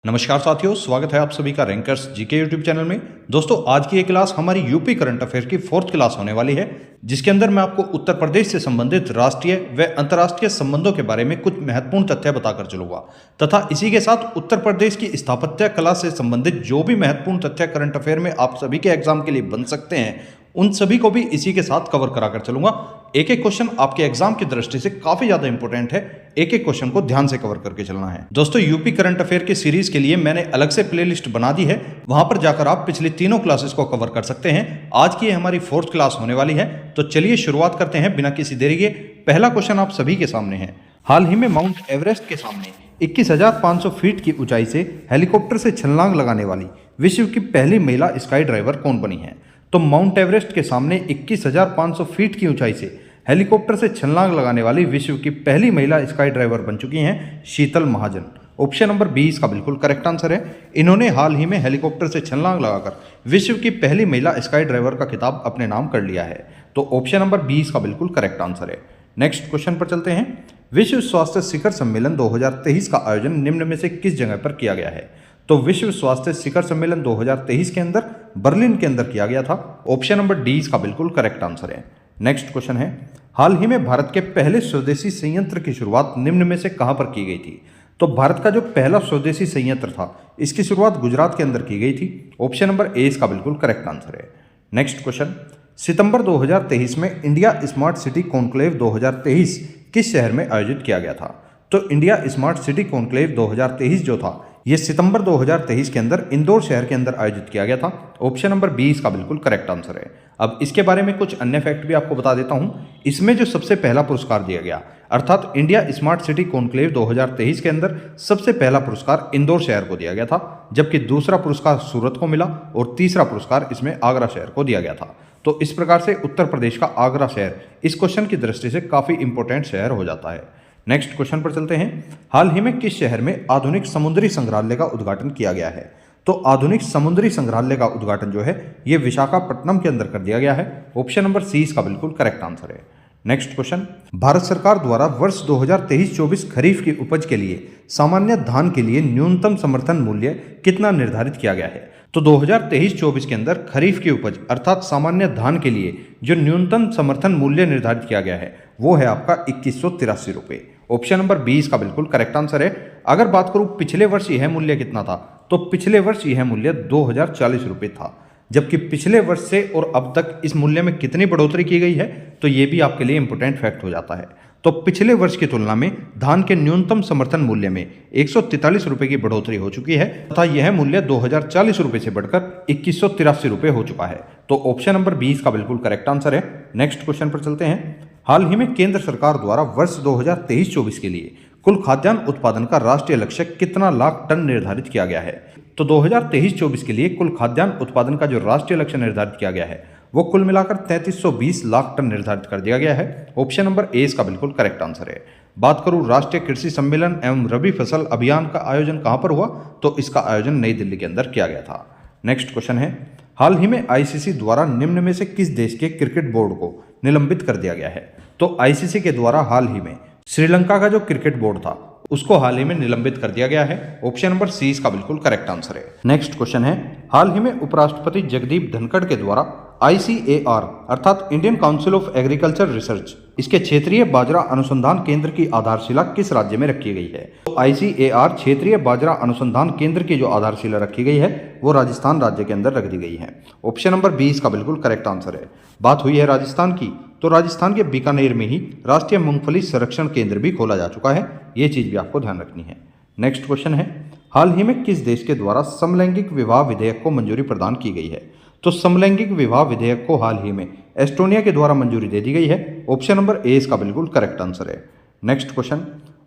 नमस्कार साथियों, स्वागत है आप सभी का रैंकर्स जीके यूट्यूब चैनल में। दोस्तों, आज की ये क्लास हमारी यूपी करंट अफेयर की 4th क्लास होने वाली है, जिसके अंदर मैं आपको उत्तर प्रदेश से संबंधित राष्ट्रीय व अंतर्राष्ट्रीय संबंधों के बारे में कुछ महत्वपूर्ण तथ्य बताकर चलूंगा तथा इसी के साथ उत्तर प्रदेश की स्थापत्य कला से संबंधित जो भी महत्वपूर्ण तथ्य करंट अफेयर में आप सभी के एग्जाम के लिए बन सकते हैं, उन सभी को भी इसी के साथ कवर कराकर चलूंगा। एक एक क्वेश्चन आपके एग्जाम की दृष्टि से काफी ज्यादा इंपॉर्टेंट है, एक एक क्वेश्चन को ध्यान से कवर करके चलना है। दोस्तों, यूपी करंट अफेयर की सीरीज के लिए मैंने अलग से प्लेलिस्ट बना दी है, वहां पर जाकर आप पिछली तीनों क्लासेस को कवर कर सकते हैं। आज की हमारी 4th क्लास होने वाली है, तो चलिए शुरुआत करते हैं बिना किसी देरी के। पहला क्वेश्चन आप सभी के सामने है। हाल ही में माउंट एवरेस्ट के सामने 21,500 फीट की ऊंचाई से हेलीकॉप्टर से छलांग लगाने वाली विश्व की पहली महिला स्काई ड्राइवर कौन बनी है? तो माउंट एवरेस्ट के सामने 21,500 फीट की ऊंचाई से हेलीकॉप्टर से छलांग लगाने वाली विश्व की पहली महिला स्काई ड्राइवर बन चुकी हैं शीतल महाजन। ऑप्शन नंबर 20 का बिल्कुल करेक्ट आंसर है। इन्होंने हाल ही में हेलीकॉप्टर से छलांग लगाकर विश्व की पहली महिला स्काई ड्राइवर का खिताब अपने नाम कर लिया है। तो ऑप्शन नंबर 20 का बिल्कुल करेक्ट आंसर है। नेक्स्ट क्वेश्चन पर चलते हैं। विश्व स्वास्थ्य शिखर सम्मेलन 2023 का आयोजन निम्न में से किस जगह पर किया गया है? तो विश्व स्वास्थ्य शिखर सम्मेलन 2023 के अंदर बर्लिन के अंदर किया गया था। ऑप्शन नंबर डी इसका बिल्कुल करेक्ट आंसर है। नेक्स्ट क्वेश्चन है। हाल ही में भारत के पहले स्वदेशी संयंत्र की शुरुआत निम्न में से कहां पर की गई थी? तो भारत का जो पहला स्वदेशी संयंत्र था, इसकी शुरुआत गुजरात के अंदर की गई थी। ऑप्शन नंबर ए इसका बिल्कुल करेक्ट आंसर है। Next question. सितंबर 2023 में इंडिया स्मार्ट सिटी कॉन्क्लेव 2023 किस शहर में आयोजित किया गया था? तो इंडिया स्मार्ट सिटी कॉन्क्लेव 2023 जो था, ये सितंबर 2023 के अंदर इंदौर शहर के अंदर आयोजित किया गया था। ऑप्शन नंबर 20 का बिल्कुल करेक्ट आंसर है। अब इसके बारे में कुछ अन्य फैक्ट भी आपको बता देता हूं। इसमें जो सबसे पहला पुरस्कार दिया गया, अर्थात इंडिया स्मार्ट सिटी कॉन्क्लेव 2023 के अंदर सबसे पहला पुरस्कार इंदौर शहर को दिया गया था, जबकि दूसरा पुरस्कार सूरत को मिला और तीसरा पुरस्कार इसमें आगरा शहर को दिया गया था। तो इस प्रकार से उत्तर प्रदेश का आगरा शहर इस क्वेश्चन की दृष्टि से काफी इंपॉर्टेंट शहर हो जाता है। नेक्स्ट क्वेश्चन पर चलते हैं। हाल ही में किस शहर में आधुनिक समुद्री संग्रहालय का उद्घाटन किया गया है? तो आधुनिक समुद्री संग्रहालय का उद्घाटन जो है, ये विशाखापट्टनम के अंदर कर दिया गया है। ऑप्शन नंबर सी इसका बिल्कुल करेक्ट आंसर है। Next question. भारत सरकार द्वारा वर्ष 2023-24 खरीफ की उपज के लिए सामान्य धान के लिए न्यूनतम समर्थन मूल्य कितना निर्धारित किया गया है? तो 2023-24 के अंदर खरीफ की उपज अर्थात सामान्य धान के लिए जो न्यूनतम समर्थन मूल्य निर्धारित किया गया है, वो है आपका 2183 रुपये। ऑप्शन नंबर 20 का बिल्कुल करेक्ट आंसर है। अगर बात करूं पिछले वर्ष यह मूल्य कितना था, तो पिछले वर्ष यह मूल्य 2040 रुपये था, जबकि पिछले वर्ष से और अब तक इस मूल्य में कितनी बढ़ोतरी की गई है, तो ये भी आपके लिए इंपॉर्टेंट फैक्ट हो जाता है। तो पिछले वर्ष की तुलना में धान के न्यूनतम समर्थन मूल्य में 143 रुपये की बढ़ोतरी हो चुकी है तथा यह मूल्य 2040 रुपये से बढ़कर 2183 रुपये हो चुका है। तो ऑप्शन नंबर 20 का बिल्कुल करेक्ट आंसर है। नेक्स्ट क्वेश्चन पर चलते हैं। हाल ही में केंद्र सरकार द्वारा वर्ष 2023-24 के लिए कुल खाद्यान्न उत्पादन का राष्ट्रीय लक्ष्य कितना लाख टन निर्धारित किया गया है? तो 2023-24 के लिए कुल खाद्यान्न उत्पादन का जो राष्ट्रीय लक्ष्य निर्धारित किया गया है, वो कुल मिलाकर 3320 लाख टन निर्धारित कर दिया गया है। ऑप्शन नंबर ए इसका बिल्कुल करेक्ट आंसर है। बात करूं राष्ट्रीय कृषि सम्मेलन एवं रबी फसल अभियान का आयोजन कहां पर हुआ? तो इसका आयोजन नई दिल्ली के अंदर किया गया था। नेक्स्ट क्वेश्चन है। हाल ही में आईसीसी द्वारा निम्न में से किस देश के क्रिकेट बोर्ड को निलंबित कर दिया गया है? तो आईसीसी के द्वारा हाल ही में श्रीलंका का जो क्रिकेट बोर्ड था, उसको हाल ही में निलंबित कर दिया गया है। ऑप्शन नंबर सी इसका बिल्कुल करेक्ट आंसर है। नेक्स्ट क्वेश्चन है। हाल ही में उपराष्ट्रपति जगदीप धनखड़ के द्वारा ICAR अर्थात Indian council of agriculture research, इसके क्षेत्रीय बाजरा अनुसंधान केंद्र की आधारशिला किस राज्य में रखी गई है? तो ICAR क्षेत्रीय बाजरा अनुसंधान केंद्र की जो आधारशिला रखी गई है, वो राजस्थान राज्य के अंदर रख दी गई है। ऑप्शन नंबर 20 का बिल्कुल करेक्ट आंसर है। बात हुई है राजस्थान की, तो राजस्थान के बीकानेर में ही राष्ट्रीय मूंगफली संरक्षण केंद्र भी खोला जा चुका है। ये चीज भी आपको ध्यान रखनी है। नेक्स्ट क्वेश्चन है। हाल ही में किस देश के द्वारा समलैंगिक विवाह विधेयक को मंजूरी प्रदान की गई है? तो समलैंगिक विवाह विधेयक को हाल ही में एस्टोनिया के द्वारा मंजूरी दे दी गई है। ऑप्शन नंबर ए इसका बिल्कुल करेक्ट आंसर है। Next question.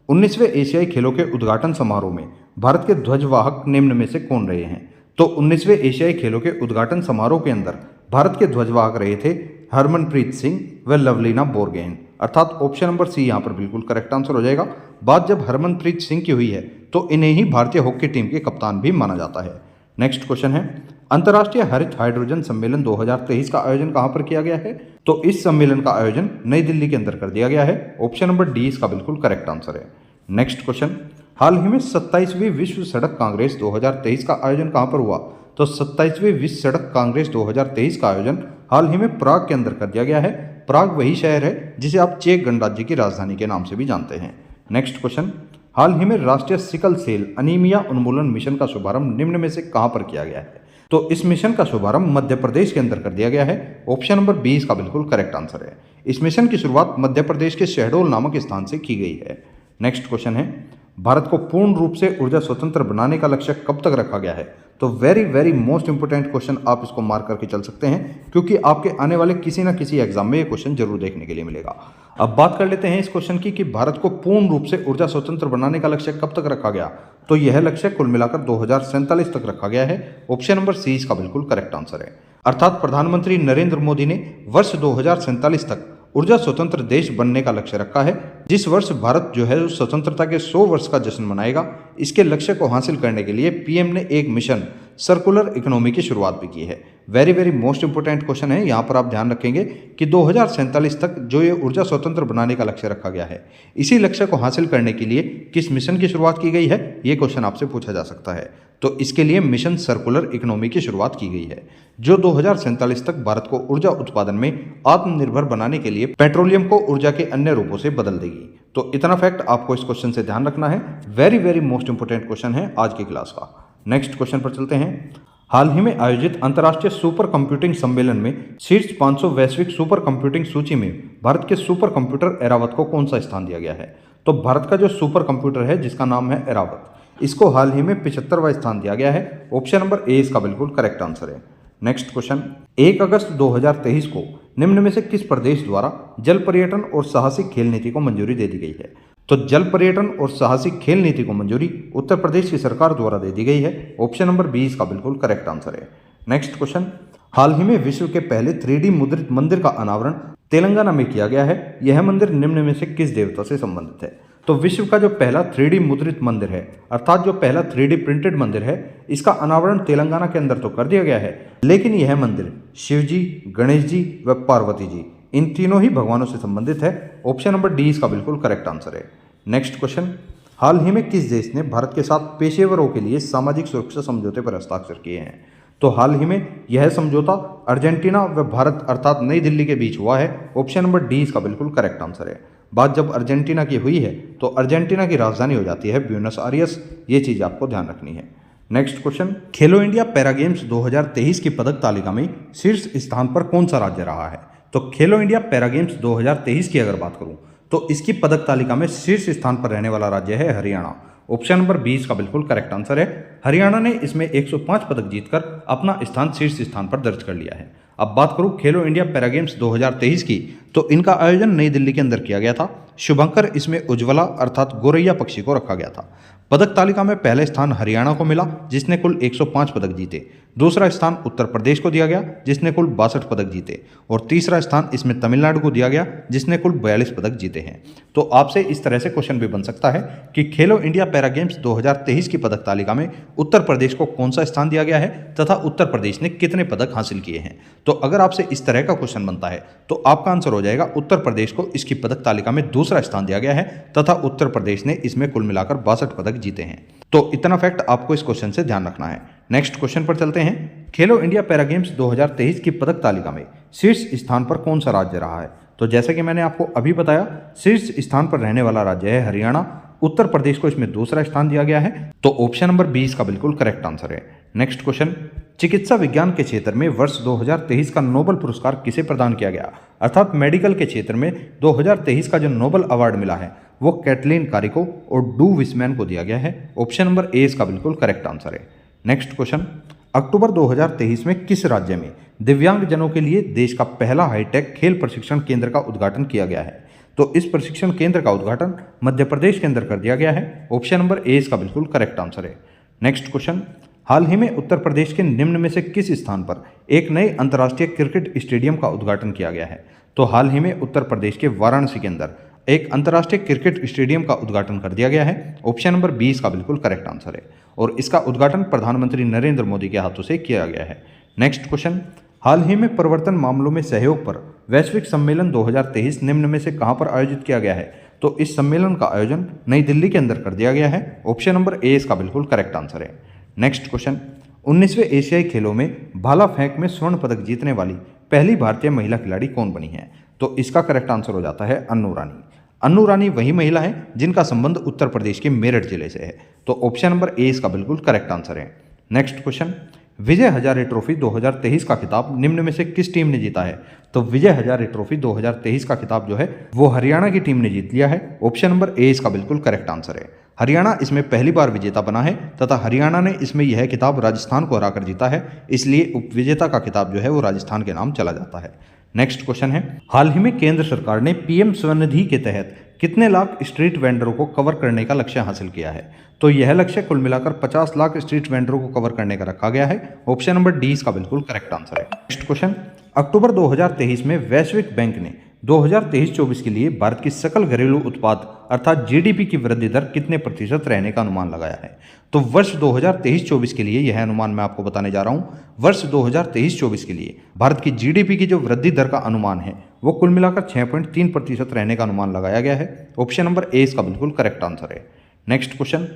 19वें एशियाई खेलों के उद्घाटन समारोह में भारत के ध्वजवाहक निम्न में से कौन रहे हैं? तो 19वें एशियाई खेलों के उद्घाटन समारोह के अंदर भारत के ध्वजवाहक रहे थे हरमनप्रीत सिंह व लवलीना बोरगोहेन, अर्थात ऑप्शन नंबर सी यहाँ पर बिल्कुल करेक्ट आंसर हो जाएगा। बात जब हरमनप्रीत सिंह की हुई है, तो इन्हें ही भारतीय हॉकी टीम के कप्तान भी माना जाता है। नेक्स्ट क्वेश्चन है। अंतर्राष्ट्रीय हरित हाइड्रोजन सम्मेलन 2023 का आयोजन कहां पर किया गया है? तो इस सम्मेलन का आयोजन नई दिल्ली के अंदर कर दिया गया है। ऑप्शन नंबर डी इसका बिल्कुल करेक्ट आंसर है। Next question. हाल ही में 27वीं विश्व सड़क कांग्रेस 2023 का आयोजन कहां पर हुआ? तो 27वीं विश्व सड़क कांग्रेस 2023 का आयोजन हाल ही में प्राग के अंदर कर दिया गया है। प्राग वही शहर है जिसे आप चेक गणराज्य की राजधानी के नाम से भी जानते हैं। नेक्स्ट क्वेश्चन, हाल ही में राष्ट्रीय सिकल सेल अनीमिया उन्मूलन मिशन का शुभारंभ निम्न में से कहां पर किया गया है? तो इस मिशन का शुभारंभ मध्य प्रदेश के अंदर कर दिया गया है। ऑप्शन नंबर 20 का बिल्कुल करेक्ट आंसर है। इस मिशन की शुरुआत मध्य प्रदेश के शहडोल नामक स्थान से की गई है। नेक्स्ट क्वेश्चन है, भारत को पूर्ण रूप से ऊर्जा स्वतंत्र बनाने का लक्ष्य कब तक रखा गया है? तो वेरी मोस्ट इंपोर्टेंट क्वेश्चन, आप इसको मार्क करके चल सकते हैं क्योंकि आपके आने वाले किसी न किसी एग्जाम में ये क्वेश्चन जरूर देखने के लिए मिलेगा। अब बात कर लेते हैं इस क्वेश्चन की कि भारत को पूर्ण रूप से ऊर्जा स्वतंत्र बनाने का लक्ष्य कब तक रखा गया? तो यह लक्ष्य कुल मिलाकर 2047 तक रखा गया है। ऑप्शन नंबर सी इसका बिल्कुल करेक्ट आंसर है। अर्थात प्रधानमंत्री नरेंद्र मोदी ने वर्ष 2047 तक ऊर्जा स्वतंत्र देश बनने का लक्ष्य रखा है। जिस वर्ष भारत जो है स्वतंत्रता के 100 वर्ष का जश्न मनाएगा। इसके लक्ष्य को हासिल करने के लिए पीएम ने एक मिशन सर्कुलर इकोनॉमी की शुरुआत भी की है। वेरी मोस्ट इंपोर्टेंट क्वेश्चन है, यहाँ पर आप ध्यान रखेंगे कि 2047 तक जो ये ऊर्जा स्वतंत्र बनाने का लक्ष्य रखा गया है, इसी लक्ष्य को हासिल करने के लिए किस मिशन की शुरुआत की गई है, ये क्वेश्चन आपसे पूछा जा सकता है। तो इसके लिए मिशन सर्कुलर इकोनॉमी की शुरुआत की गई है जो 2047 तक भारत को ऊर्जा उत्पादन में आत्मनिर्भर बनाने के लिए पेट्रोलियम को ऊर्जा के अन्य रूपों से बदल देगी। तो इतना फैक्ट आपको इस क्वेश्चन से ध्यान रखना है। वेरी मोस्ट इंपोर्टेंट क्वेश्चन है आज की क्लास का। नेक्स्ट क्वेश्चन पर चलते हैं। हाल ही में आयोजित अंतर्राष्ट्रीय सुपर कंप्यूटिंग सम्मेलन में शीर्ष 500 वैश्विक सुपर कंप्यूटिंग सूची में भारत के सुपर कंप्यूटर एरावत को कौन सा स्थान दिया गया है? तो भारत का जो सुपर कंप्यूटर है जिसका नाम है एरावत, इसको हाल ही में 75वां स्थान दिया गया है। ऑप्शन नंबर ए इसका बिल्कुल करेक्ट आंसर है। नेक्स्ट क्वेश्चन, 1 अगस्त 2023 को निम्न में से किस प्रदेश द्वारा जल पर्यटन और साहसिक खेल नीति को मंजूरी दे दी गई है? तो जल पर्यटन और साहसिक खेल नीति को मंजूरी उत्तर प्रदेश की सरकार द्वारा दे दी गई है। ऑप्शन नंबर 20 का बिल्कुल करेक्ट आंसर है। नेक्स्ट क्वेश्चन, हाल ही में विश्व के पहले 3D मुद्रित मंदिर का अनावरण तेलंगाना में किया गया है। यह मंदिर निम्न में से किस देवता से संबंधित है? तो विश्व का जो पहला 3D मुद्रित मंदिर है, अर्थात जो पहला 3D प्रिंटेड मंदिर है, इसका अनावरण तेलंगाना के अंदर तो कर दिया गया है, लेकिन यह मंदिर शिव जी, गणेश जी व पार्वती जी इन तीनों ही भगवानों से संबंधित है। ऑप्शन नंबर डी इसका बिल्कुल करेक्ट आंसर है। नेक्स्ट क्वेश्चन, हाल ही में किस देश ने भारत के साथ पेशेवरों के लिए सामाजिक सुरक्षा समझौते पर हस्ताक्षर किए हैं? तो हाल ही में यह समझौता अर्जेंटीना व भारत अर्थात नई दिल्ली के बीच हुआ है। ऑप्शन नंबर डी इसका बिल्कुल करेक्ट आंसर है। बात जब अर्जेंटीना की हुई है तो अर्जेंटीना की राजधानी हो जाती है ब्यूनस आयर्स, ये चीज़ आपको ध्यान रखनी है। नेक्स्ट क्वेश्चन, खेलो इंडिया पैरा गेम्स 2023 की पदक तालिका में शीर्ष स्थान पर कौन सा राज्य रहा है? तो खेलो इंडिया पैरा गेम्स 2023 की अगर बात करूं तो इसकी पदक तालिका में शीर्ष स्थान पर रहने वाला राज्य है हरियाणा। ऑप्शन नंबर 20 का बिल्कुल करेक्ट आंसर है। हरियाणा ने इसमें 105 पदक जीतकर अपना स्थान शीर्ष स्थान पर दर्ज कर लिया है। अब बात करूं खेलो इंडिया पैरा गेम्स 2023 की, तो इनका आयोजन नई दिल्ली के अंदर किया गया था। शुभंकर इसमें उज्ज्वला अर्थात गोरैया पक्षी को रखा गया था। पदक तालिका में पहले स्थान हरियाणा को मिला जिसने कुल 105 पदक जीते। दूसरा स्थान उत्तर प्रदेश को दिया गया जिसने कुल 62 पदक जीते और तीसरा स्थान इसमें तमिलनाडु को दिया गया जिसने कुल 42 पदक जीते हैं। तो आपसे इस तरह से क्वेश्चन भी बन सकता है कि खेलो इंडिया पैरा गेम्स 2023 की पदक तालिका में उत्तर प्रदेश को कौन सा स्थान दिया गया है तथा उत्तर प्रदेश ने कितने पदक हासिल किए हैं। तो अगर आपसे इस तरह का क्वेश्चन बनता है तो आपका आंसर हो जाएगा उत्तर प्रदेश को इसकी पदक तालिका में दूसरा स्थान दिया गया है तथा उत्तर प्रदेश ने इसमें कुल मिलाकर 62 पदक जीते हैं। तो इतना फैक्ट आपको इस क्वेश्चन से ध्यान रखना है। नेक्स्ट क्वेश्चन पर चलते हैं। खेलो इंडिया पैरा गेम्स 2023 की पदक तालिका में शीर्ष स्थान पर कौन सा राज्य रहा है? तो जैसे कि मैंने आपको अभी बताया, शीर्ष स्थान पर रहने वाला राज्य है हरियाणा। उत्तर प्रदेश को इसमें दूसरा स्थान दिया गया है। तो ऑप्शन नंबर 20 का बिल्कुल करेक्ट आंसर है। नेक्स्ट क्वेश्चन, चिकित्सा विज्ञान के क्षेत्र में वर्ष 2023 का नोबेल पुरस्कार किसे प्रदान किया गया? अर्थात मेडिकल के क्षेत्र में 2023 का जो नोबेल अवार्ड मिला है वो कैटलीन कारिको और डू विस्मैन को दिया गया है। ऑप्शन नंबर ए इसका बिल्कुल करेक्ट आंसर है। नेक्स्ट क्वेश्चन, अक्टूबर 2023 में किस राज्य में दिव्यांगजनों के लिए देश का पहला हाईटेक खेल प्रशिक्षण केंद्र का उद्घाटन किया गया है? तो इस प्रशिक्षण केंद्र का उद्घाटन मध्य प्रदेश के अंदर कर दिया गया है। ऑप्शन नंबर ए इसका बिल्कुल करेक्ट आंसर है। नेक्स्ट क्वेश्चन, हाल ही में उत्तर प्रदेश के निम्न में से किस स्थान पर एक नए अंतर्राष्ट्रीय क्रिकेट स्टेडियम का उद्घाटन किया गया है? तो हाल ही में उत्तर प्रदेश के वाराणसी के अंदर एक अंतर्राष्ट्रीय क्रिकेट स्टेडियम का उद्घाटन कर दिया गया है। ऑप्शन नंबर 20 का बिल्कुल करेक्ट आंसर है और इसका उद्घाटन प्रधानमंत्री नरेंद्र मोदी के हाथों से किया गया है। नेक्स्ट क्वेश्चन, हाल ही में प्रवर्तन मामलों में सहयोग पर वैश्विक सम्मेलन 2023 निम्न में से कहां पर आयोजित किया गया है? तो इस सम्मेलन का आयोजन नई दिल्ली के अंदर कर दिया गया है। ऑप्शन नंबर ए इसका बिल्कुल करेक्ट आंसर है। नेक्स्ट क्वेश्चन, 19वें एशियाई खेलों में भाला फेंक में स्वर्ण पदक जीतने वाली पहली भारतीय महिला खिलाड़ी कौन बनी है? तो इसका करेक्ट आंसर हो जाता है अन्नू रानी। अन्नू रानी वही महिला है जिनका संबंध उत्तर प्रदेश के मेरठ जिले से है। तो ऑप्शन नंबर ए इसका बिल्कुल करेक्ट आंसर है। Next question, Vijay Hazare trophy 2023 का खिताब निम्न में से किस टीम ने जीता है? तो विजय हजारे ट्रॉफी 2023 का खिताब जो है वो हरियाणा की टीम ने जीत लिया है। ऑप्शन नंबर ए इसका बिल्कुल करेक्ट आंसर है। हरियाणा इसमें पहली बार विजेता बना है तथा हरियाणा ने इसमें यह खिताब राजस्थान को हराकर जीता है, इसलिए उपविजेता का खिताब जो है वो राजस्थान के नाम चला जाता है। नेक्स्ट क्वेश्चन है, हाल ही में केंद्र सरकार ने पीएम स्वनिधि के तहत कितने लाख स्ट्रीट वेंडरों को कवर करने का लक्ष्य हासिल किया है? तो यह लक्ष्य कुल मिलाकर 50 लाख स्ट्रीट वेंडरों को कवर करने का रखा गया है। ऑप्शन नंबर डी इसका बिल्कुल करेक्ट आंसर है। नेक्स्ट क्वेश्चन, अक्टूबर 2023 में वैश्विक बैंक ने 2023-24 के लिए भारत की सकल घरेलू उत्पाद अर्थात जीडीपी की वृद्धि दर कितने प्रतिशत रहने का अनुमान लगाया है? तो वर्ष 2023-24 के लिए यह अनुमान मैं आपको बताने जा रहा हूं। वर्ष 2023-24 के लिए भारत की जीडीपी की जो वृद्धि दर का अनुमान है वो कुल मिलाकर 6.3% रहने का अनुमान लगाया गया है। ऑप्शन नंबर ए इसका बिल्कुल करेक्ट आंसर है। नेक्स्ट क्वेश्चन,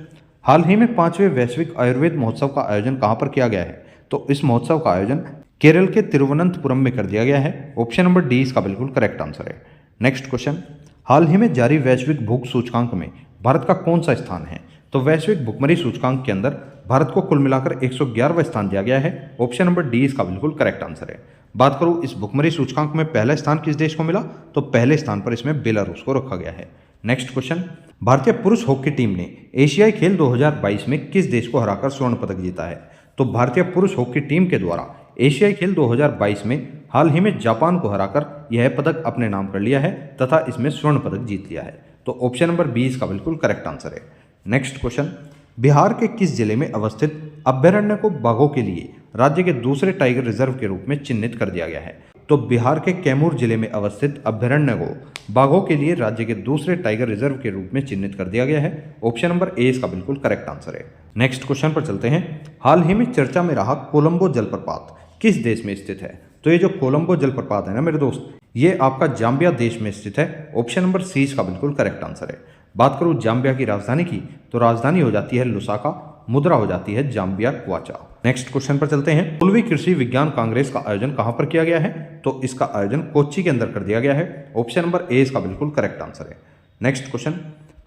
हाल ही में 5वें वैश्विक आयुर्वेद महोत्सव का आयोजन कहां पर किया गया है? तो इस महोत्सव का आयोजन केरल के तिरुवनंतपुरम में कर दिया गया है। ऑप्शन नंबर डी इसका बिल्कुल करेक्ट आंसर है। नेक्स्ट क्वेश्चन, हाल ही में जारी वैश्विक भूख सूचकांक में भारत का कौन सा स्थान है? तो वैश्विक भुखमरी सूचकांक के अंदर भारत को कुल मिलाकर 111वां स्थान दिया गया है। ऑप्शन नंबर डी इसका बिल्कुल करेक्ट आंसर है। बात करूं इस भुखमरी सूचकांक में पहला स्थान किस देश को मिला? तो पहले स्थान पर इसमें बेलारूस को रखा गया है। नेक्स्ट क्वेश्चन, भारतीय पुरुष हॉकी टीम ने एशियाई खेल 2022 में किस देश को हराकर स्वर्ण पदक जीता है? तो भारतीय पुरुष हॉकी टीम के द्वारा एशियाई खेल 2022 में हाल ही में जापान को हराकर यह पदक अपने नाम कर लिया है तथा इसमें स्वर्ण पदक जीत लिया है। तो ऑप्शन नंबर बी इसका बिल्कुल करेक्ट आंसर है। नेक्स्ट क्वेश्चन, बिहार के किस जिले में अवस्थित अभ्यारण्य को बाघों के लिए राज्य के दूसरे टाइगर रिजर्व के रूप में चिन्हित कर दिया गया है? तो बिहार के कैमूर जिले में अवस्थित अभ्यारण्य को बाघों के लिए राज्य के दूसरे टाइगर रिजर्व के रूप में चिन्हित कर दिया गया है। ऑप्शन नंबर ए इसका बिल्कुल करेक्ट आंसर है। नेक्स्ट क्वेश्चन पर चलते हैं। हाल ही में चर्चा में रहा कोलंबो जलप्रपात किस देश में स्थित है? तो ये जो कोलंबो जलप्रपात है ना मेरे दोस्त, ये आपका जाम्बिया देश में स्थित है। ऑप्शन नंबर सी इसका बिल्कुल करेक्ट आंसर है। बात करूं जाम्बिया की राजधानी की, तो राजधानी हो जाती है लुसाका, मुद्रा हो जाती है जाम्बिया क्वाचा। नेक्स्ट क्वेश्चन पर चलते हैं। 16वीं कृषि विज्ञान कांग्रेस का आयोजन कहां पर किया गया है? तो इसका आयोजन कोच्चि के अंदर कर दिया गया है। ऑप्शन नंबर ए इसका बिल्कुल करेक्ट आंसर है। नेक्स्ट क्वेश्चन,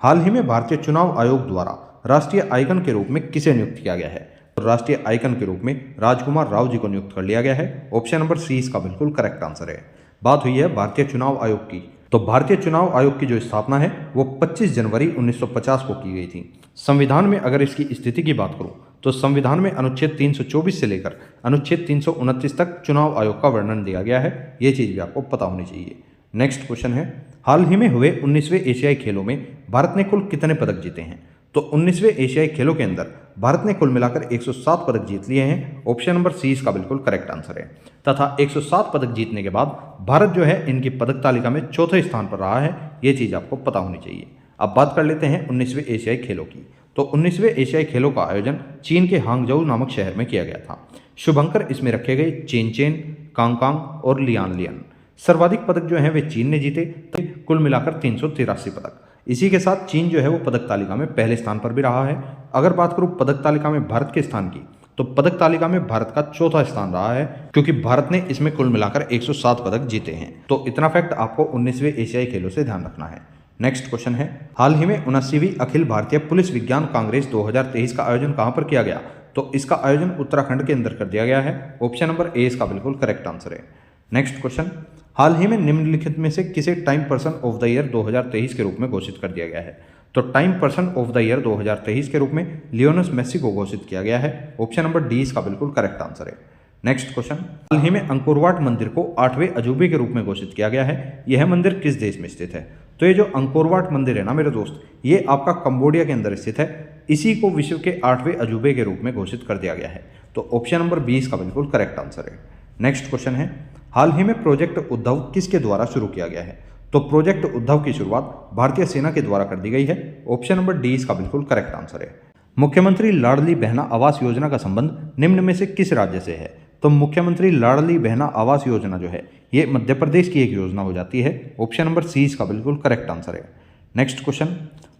हाल ही में भारतीय चुनाव आयोग द्वारा राष्ट्रीय आइकन के रूप में किसे नियुक्त किया गया है? तो राष्ट्रीय आइकन के रूप में राजकुमार राव जी को नियुक्त कर लिया गया है। ऑप्शन नंबर सी इसका बिल्कुल करेक्ट आंसर है। बात हुई है भारतीय चुनाव आयोग की, तो भारतीय चुनाव आयोग की जो स्थापना है वो 25 जनवरी 1950 को की गई थी। संविधान में अगर इसकी स्थिति की बात करूं तो संविधान में अनुच्छेद 324 से लेकर अनुच्छेद 329 तक चुनाव आयोग का वर्णन दिया गया है। ये चीज़ भी आपको पता होनी चाहिए। नेक्स्ट क्वेश्चन है, हाल ही में हुए 19वें एशियाई खेलों में भारत ने कुल कितने पदक जीते हैं? तो 19वें एशियाई खेलों के अंदर भारत ने कुल मिलाकर 107 पदक जीत लिए हैं। ऑप्शन नंबर सी इसका बिल्कुल करेक्ट आंसर है। तथा 107 पदक जीतने के बाद भारत जो है इनकी पदक तालिका में चौथे स्थान पर रहा है। ये चीज़ आपको पता होनी चाहिए। अब बात कर लेते हैं 19वें एशियाई खेलों की। तो 19वें एशियाई खेलों का आयोजन चीन के हांगझोउ नामक शहर में किया गया था। शुभंकर इसमें रखे गए चेन चेन, कांग और लियान लियन। सर्वाधिक पदक जो है वे चीन ने जीते, तो कुल मिलाकर 383 पदक। इसी के साथ चीन जो है वो पदक तालिका में पहले स्थान पर भी रहा है। अगर बात करूं पदक तालिका में भारत के स्थान की, तो पदक तालिका में भारत का चौथा स्थान रहा है, क्योंकि भारत ने इसमें कुल मिलाकर 107 पदक जीते हैं। तो इतना फैक्ट आपको 19वें एशियाई खेलों से ध्यान रखना है। नेक्स्ट क्वेश्चन है, हाल ही में 79वीं अखिल भारतीय पुलिस विज्ञान कांग्रेस 2023 का आयोजन कहां पर किया गया? तो इसका आयोजन उत्तराखंड के अंदर कर दिया गया है। ऑप्शन नंबर ए इसका बिल्कुल करेक्ट आंसर है। नेक्स्ट क्वेश्चन, हाल ही में निम्नलिखित में से किसे time person of the year 2023 के रूप में घोषित कर दिया गया है? तो time person of the year 2023 के रूप में लियोनेस मेसी को घोषित किया गया है। ऑप्शन नंबर डी इसका बिल्कुल करेक्ट आंसर है। नेक्स्ट क्वेश्चन, हाल ही में अंकोरवाट मंदिर को 8वें अजूबे के रूप में घोषित किया गया है। यह मंदिर किस देश में स्थित है? तो ये जो अंकोरवाट मंदिर है ना मेरे दोस्त, ये आपका कंबोडिया के अंदर स्थित है। इसी को विश्व के 8वें अजूबे के रूप में घोषित कर दिया गया है। तो ऑप्शन नंबर 20 का बिल्कुल करेक्ट आंसर है। नेक्स्ट क्वेश्चन है, हाल ही में प्रोजेक्ट उद्धव किसके द्वारा शुरू किया गया है? तो प्रोजेक्ट उद्धव की शुरुआत भारतीय सेना के द्वारा कर दी गई है। ऑप्शन नंबर डी इसका बिल्कुल करेक्ट आंसर है। मुख्यमंत्री लाडली बहना आवास योजना का संबंध निम्न में से किस राज्य से है? तो मुख्यमंत्री लाडली बहना आवास योजना जो है ये मध्य प्रदेश की एक योजना हो जाती है। ऑप्शन नंबर सी इसका बिल्कुल करेक्ट आंसर है। नेक्स्ट क्वेश्चन,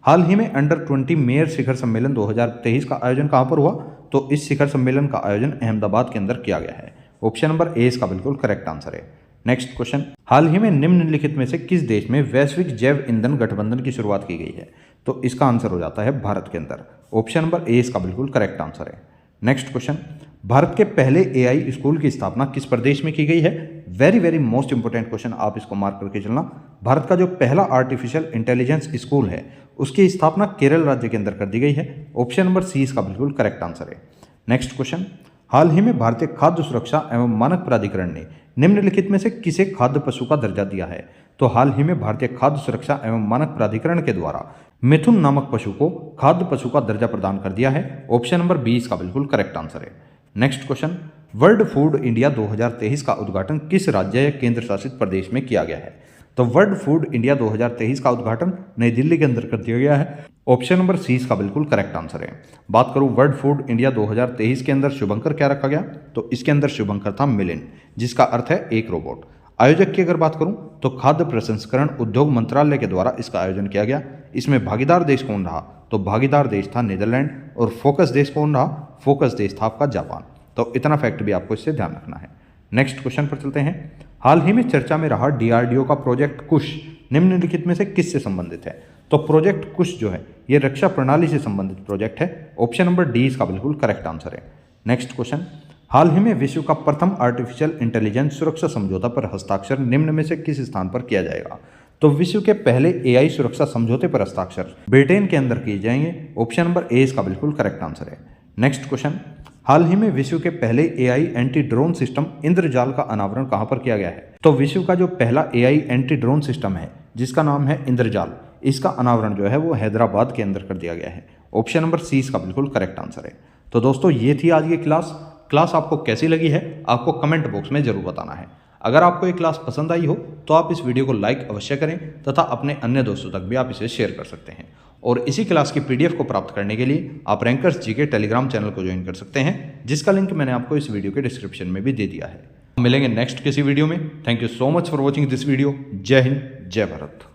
हाल ही में अंडर 20 मेयर शिखर सम्मेलन 2023 का आयोजन कहाँ पर हुआ? तो इस शिखर सम्मेलन का आयोजन अहमदाबाद के अंदर किया गया है। ऑप्शन नंबर ए इसका बिल्कुल करेक्ट आंसर है। नेक्स्ट क्वेश्चन, हाल ही में निम्नलिखित में से किस देश में वैश्विक जैव ईंधन गठबंधन की शुरुआत की गई है? तो इसका आंसर हो जाता है भारत के अंदर। ऑप्शन नंबर ए इसका बिल्कुल करेक्ट आंसर है। नेक्स्ट क्वेश्चन, भारत के पहले एआई स्कूल की स्थापना किस प्रदेश में की गई है? Very very most important question, आप इसको मार्क करके चलना। भारत का जो पहला आर्टिफिशियल इंटेलिजेंस स्कूल है उसकी स्थापना केरल राज्य के अंदर कर दी गई है। ऑप्शन नंबर सी इसका बिल्कुल करेक्ट आंसर है। नेक्स्ट क्वेश्चन, हाल ही में भारतीय खाद्य सुरक्षा एवं मानक प्राधिकरण ने निम्नलिखित में से किसे खाद्य पशु का दर्जा दिया है? तो हाल ही में भारतीय खाद्य सुरक्षा एवं मानक प्राधिकरण के द्वारा मिथुन नामक पशु को खाद्य पशु का दर्जा प्रदान कर दिया है। ऑप्शन नंबर बी इसका बिल्कुल करेक्ट आंसर है। Next question, world food India 2023 का उद्घाटन किस राज्य या केंद्र शासित प्रदेश में किया गया है? तो वर्ल्ड फूड इंडिया 2023 का उद्घाटन नई दिल्ली के अंदर कर दिया गया है। ऑप्शन नंबर सी इसका बिल्कुल करेक्ट आंसर है। बात करूं वर्ल्ड फूड इंडिया 2023 के अंदर शुभंकर क्या रखा गया? तो इसके अंदर शुभंकर था मिलिन, जिसका अर्थ है एक रोबोट। आयोजक की अगर बात करूं तो खाद्य प्रसंस्करण उद्योग मंत्रालय के द्वारा इसका आयोजन किया गया। इसमें भागीदार देश कौन रहा? तो भागीदार देश था नीदरलैंड। और फोकस देश कौन रहा? फोकस देश था आपका जापान। तो इतना फैक्ट भी आपको इससे ध्यान रखना है। नेक्स्ट क्वेश्चन पर चलते हैं। हाल ही में चर्चा में रहा डीआरडीओ का प्रोजेक्ट कुश निम्नलिखित में से किससे संबंधित है? तो प्रोजेक्ट कुश जो है ये रक्षा प्रणाली से संबंधित प्रोजेक्ट है। ऑप्शन नंबर डी इसका बिल्कुल करेक्ट आंसर है। नेक्स्ट क्वेश्चन, हाल ही में विश्व का प्रथम आर्टिफिशियल इंटेलिजेंस सुरक्षा समझौता पर हस्ताक्षर निम्न में से किस स्थान पर किया जाएगा? तो विश्व के पहले एआई सुरक्षा समझौते पर हस्ताक्षर ब्रिटेन के अंदर किए जाएंगे। ऑप्शन नंबर ए इसका बिल्कुल करेक्ट आंसर है। नेक्स्ट क्वेश्चन, हाल ही में विश्व के पहले एआई एंटी ड्रोन सिस्टम इंद्रजाल का अनावरण कहां पर किया गया है? तो विश्व का जो पहला एआई एंटी ड्रोन सिस्टम है जिसका नाम है इंद्रजाल, इसका अनावरण जो है वो हैदराबाद के अंदर कर दिया गया है। ऑप्शन नंबर सी इसका बिल्कुल करेक्ट आंसर है। तो दोस्तों ये थी आज की क्लास आपको कैसी लगी है आपको कमेंट बॉक्स में जरूर बताना है। अगर आपको ये क्लास पसंद आई हो तो आप इस वीडियो को लाइक अवश्य करें तथा अपने अन्य दोस्तों तक भी आप इसे शेयर कर सकते हैं। और इसी क्लास की पीडीएफ को प्राप्त करने के लिए आप रैंकर्स जीके टेलीग्राम चैनल को ज्वाइन कर सकते हैं, जिसका लिंक मैंने आपको इस वीडियो के डिस्क्रिप्शन में भी दे दिया है। मिलेंगे नेक्स्ट किसी वीडियो में। Thank you so much for watching this video. जय हिंद, जय भारत।